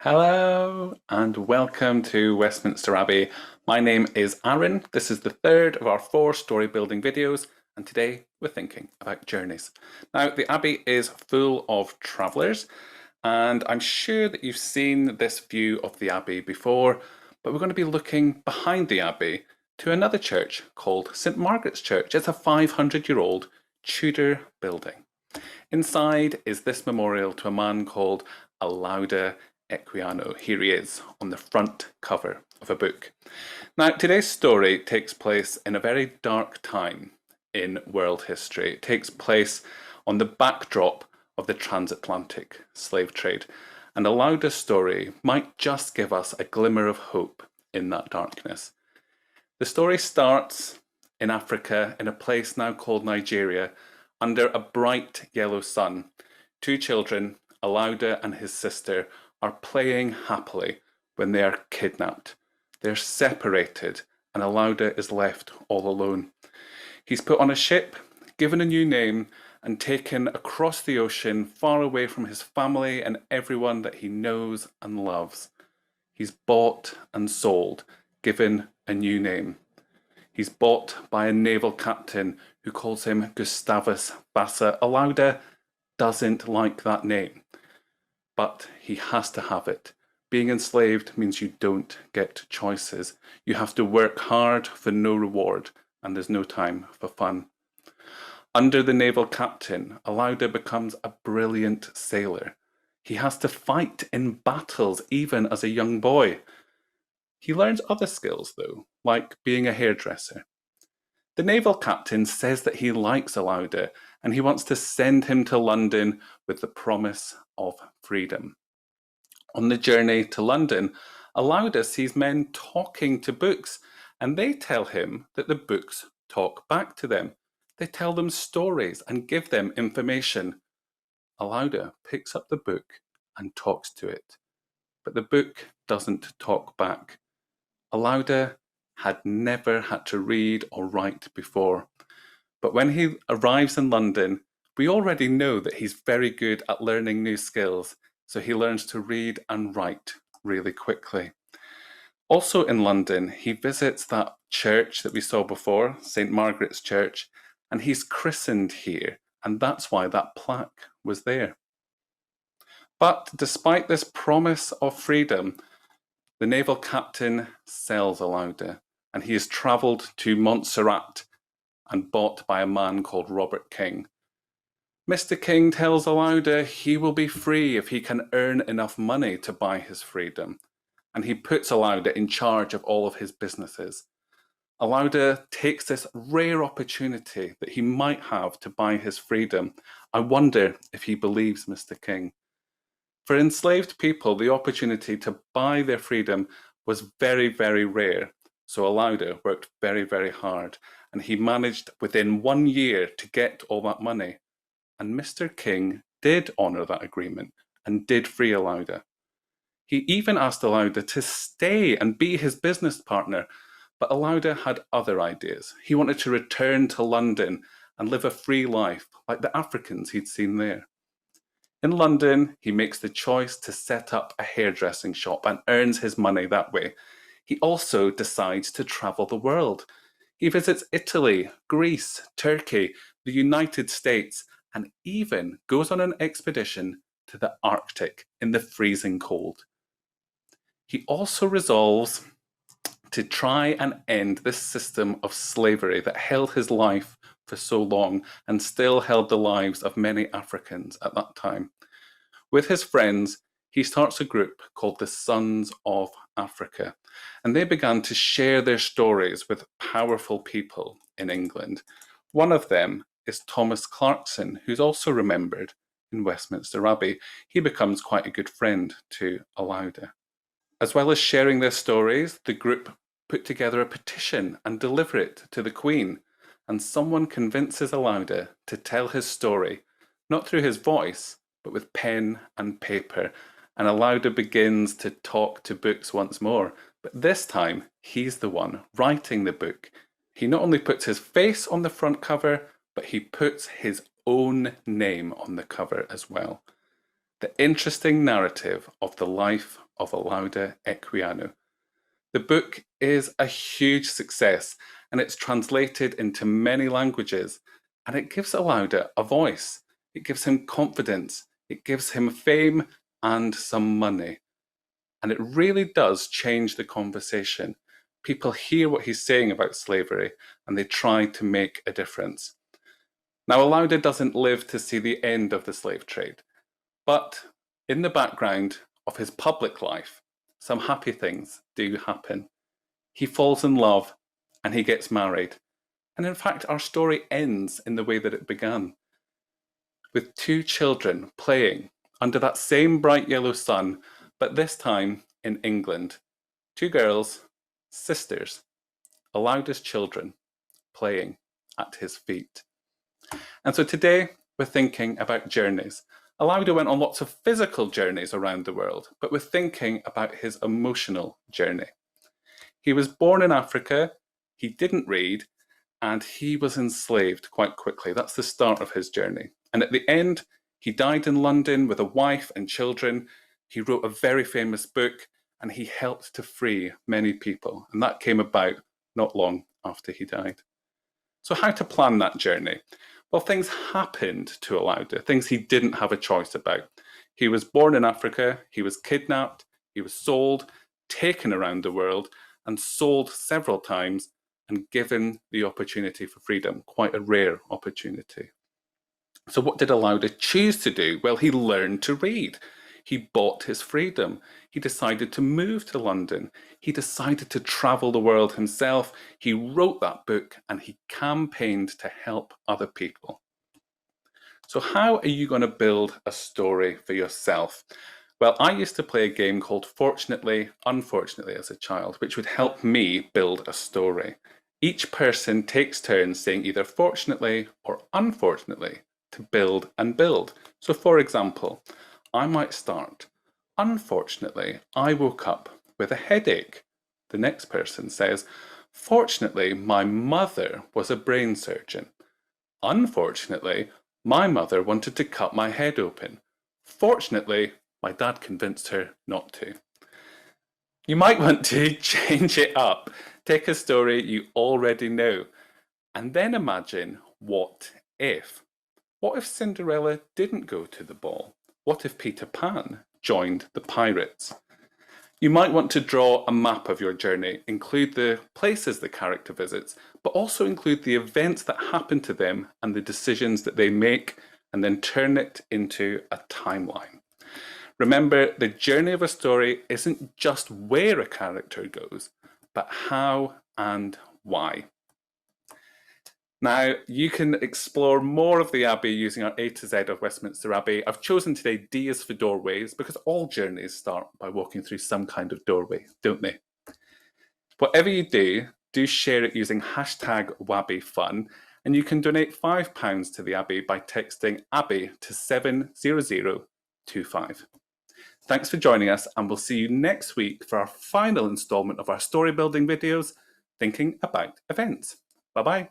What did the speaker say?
Hello and welcome to Westminster Abbey. My name is Aaron. This is the third of our 4 story building videos, and today we're thinking about journeys. Now, the Abbey is full of travellers, and I'm sure that you've seen this view of the Abbey before, but we're going to be looking behind the Abbey to another church called St Margaret's Church. It's a 500-year-old Tudor building. Inside is this memorial to a man called Olaudah Equiano. Here he is on the front cover of a book. Now, today's story takes place in a very dark time in world history. It takes place on the backdrop of the transatlantic slave trade. And Olaudah's story might just give us a glimmer of hope in that darkness. The story starts in Africa, in a place now called Nigeria, under a bright yellow sun. 2 children, Olaudah and his sister, are playing happily when they are kidnapped. They're separated and Olaudah is left all alone. He's put on a ship, given a new name, and taken across the ocean, far away from his family and everyone that he knows and loves. He's bought and sold, given a new name. He's bought by a naval captain who calls him Gustavus Vassa. Olaudah doesn't like that name, but he has to have it. Being enslaved means you don't get choices. You have to work hard for no reward, and there's no time for fun. Under the naval captain, Olaudah becomes a brilliant sailor. He has to fight in battles even as a young boy. He learns other skills though, like being a hairdresser. The naval captain says that he likes Olaudah and he wants to send him to London with the promise of freedom. On the journey to London, Olaudah sees men talking to books, and they tell him that the books talk back to them. They tell them stories and give them information. Olaudah picks up the book and talks to it, but the book doesn't talk back. Olaudah had never had to read or write before, but when he arrives in London, we already know that he's very good at learning new skills, so he learns to read and write really quickly. Also in London, he visits that church that we saw before, St Margaret's Church, and he's christened here, and that's why that plaque was there. But despite this promise of freedom, the naval captain sells Olaudah, and he is travelled to Montserrat and bought by a man called Robert King. Mr. King tells Olaudah he will be free if he can earn enough money to buy his freedom, and he puts Olaudah in charge of all of his businesses. Olaudah takes this rare opportunity that he might have to buy his freedom. I wonder if he believes Mr. King. For enslaved people, the opportunity to buy their freedom was very, very rare. So Olaudah worked very, very hard, and he managed within 1 year to get all that money. And Mr. King did honour that agreement and did free Olaudah. He even asked Olaudah to stay and be his business partner, but Olaudah had other ideas. He wanted to return to London and live a free life like the Africans he'd seen there. In London, he makes the choice to set up a hairdressing shop and earns his money that way. He also decides to travel the world. He visits Italy, Greece, Turkey, the United States, and even goes on an expedition to the Arctic in the freezing cold. He also resolves to try and end this system of slavery that held his life for so long and still held the lives of many Africans at that time. With his friends, he starts a group called the Sons of Africa, and they began to share their stories with powerful people in England. One of them is Thomas Clarkson, who's also remembered in Westminster Abbey. He becomes quite a good friend to Olaudah. As well as sharing their stories, the group put together a petition and deliver it to the Queen, and someone convinces Olaudah to tell his story, not through his voice, but with pen and paper, and Olaudah begins to talk to books once more, but this time he's the one writing the book. He not only puts his face on the front cover, but he puts his own name on the cover as well. the interesting narrative of the life of Olaudah Equiano. The book is a huge success and it's translated into many languages, and it gives Olaudah a voice. It gives him confidence, it gives him fame and some money. And it really does change the conversation. People hear what he's saying about slavery and they try to make a difference. Now, Olaudah doesn't live to see the end of the slave trade, but in the background of his public life, some happy things do happen. He falls in love and he gets married. And in fact, our story ends in the way that it began, with two children playing under that same bright yellow sun, but this time in England. Two girls, sisters, Olaudah's children, playing at his feet. And so today we're thinking about journeys. Olaudah went on lots of physical journeys around the world, but we're thinking about his emotional journey. He was born in Africa, he didn't read, and he was enslaved quite quickly. That's the start of his journey. And at the end, he died in London with a wife and children. He wrote a very famous book and he helped to free many people. And that came about not long after he died. So how to plan that journey? Well, things happened to Olaudah, things he didn't have a choice about. He was born in Africa, he was kidnapped, he was sold, taken around the world, and sold several times and given the opportunity for freedom, quite a rare opportunity. So what did Olaudah choose to do? Well, he learned to read. He bought his freedom. He decided to move to London. He decided to travel the world himself. He wrote that book and he campaigned to help other people. So how are you going to build a story for yourself? Well, I used to play a game called Fortunately, Unfortunately as a child, which would help me build a story. Each person takes turns saying either fortunately or unfortunately to build and build. So for example, I might start, unfortunately, I woke up with a headache. The next person says, fortunately, my mother was a brain surgeon. Unfortunately, my mother wanted to cut my head open. Fortunately, my dad convinced her not to. You might want to change it up. Take a story you already know and then imagine what if. What if Cinderella didn't go to the ball? What if Peter Pan joined the pirates? You might want to draw a map of your journey, include the places the character visits, but also include the events that happen to them and the decisions that they make, and then turn it into a timeline. Remember, the journey of a story isn't just where a character goes, but how and why. Now, you can explore more of the Abbey using our A to Z of Westminster Abbey. I've chosen today D is for doorways because all journeys start by walking through some kind of doorway, don't they? Whatever you do share it using #WABBYFun, and you can donate £5 to the Abbey by texting Abbey to 70025. Thanks for joining us, and we'll see you next week for our final instalment of our story building videos, Thinking About Events. Bye-bye.